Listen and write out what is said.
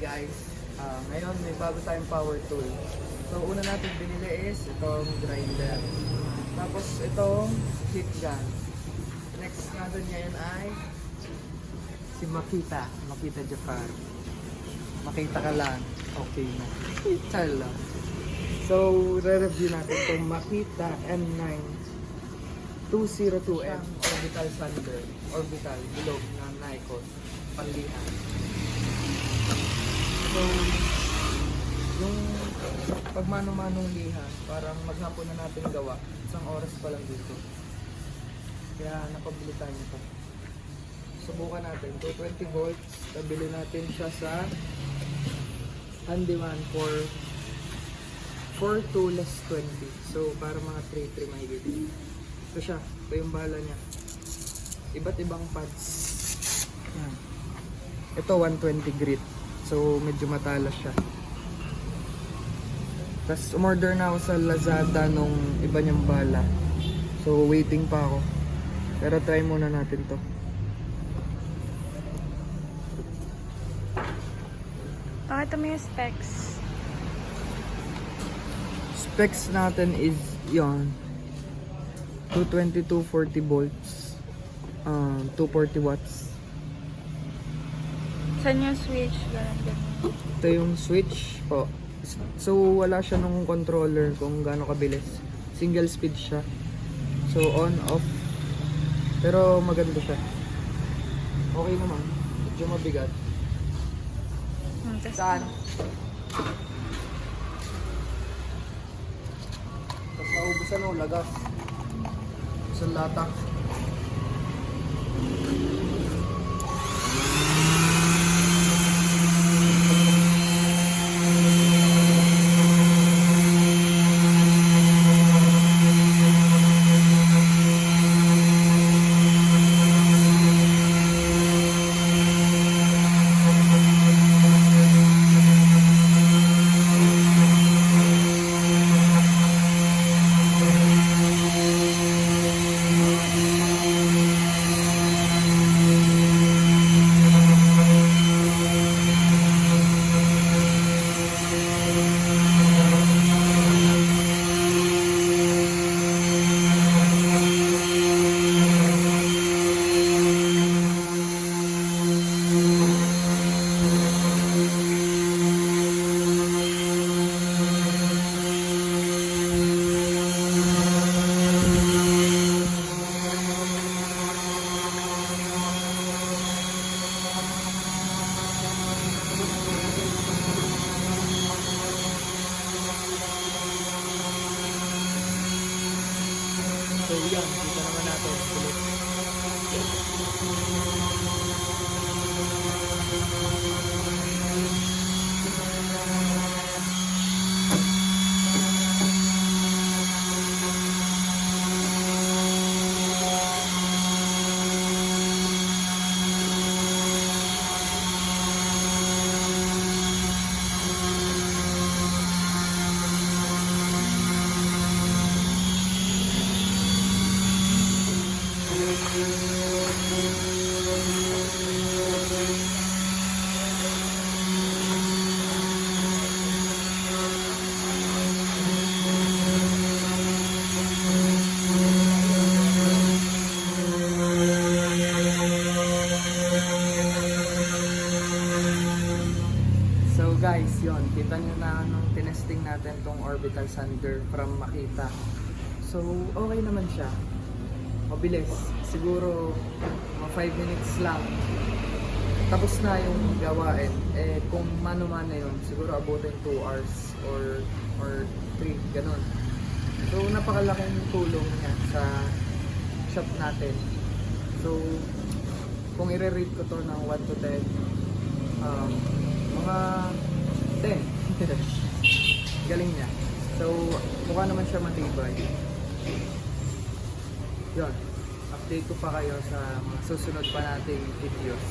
guys, ngayon may bago tayong power tool. So una natin binili is itong grinder. Tapos itong heat gun. Next natin ngayon ay si Makita Japan. Makita ka lang, okay na. Kita lang. So re-review natin itong Makita m9202m orbital sander. Orbital, bilog na Nikon. Panlihan. So, yung pagmano-manong liha, parang maghapon na natin gawa. Isang oras pa lang dito. Kaya napabili tayo nito. Subukan natin. 220 volts. Nabili natin siya sa handyman for 4 to less 20. So, para mga 3 mahigit. Ito siya. Ito yung bala niya. Iba't ibang pads. Yan. Ito 120 grit. So medyo matalas siya. Tapos umorder na ako sa Lazada nung iba niyang bala. So waiting pa ako. Pero try muna natin to. Pakita mo yung specs. Specs natin is yon 220 to 40 volts. 240 watts. Saan yung switch? Ganun. Ito yung switch po. So wala siya nung controller kung gaano kabilis. Single speed siya. So on, off. Pero maganda siya. Okay naman. Medyo mabigat. Saan? Tapos naubusan o lagas. Sa lata. So yan, kita naman natin. Guys, yon, kita nyo na nung tinesting natin tong orbital sander from Makita. So, okay naman siya. Mabilis. Siguro, mga 5 minutes lang. Tapos na yung gawain. Eh, kung mano-mano yun, siguro abutin 2 hours or 3, ganun. So, napakalaking tulong niya sa shop natin. So, kung i-rate ko to ng 1 to 10, mga 10. Galing niya. So, mukha naman siya matibay. Yun. Update ko pa kayo sa mga susunod pa nating videos.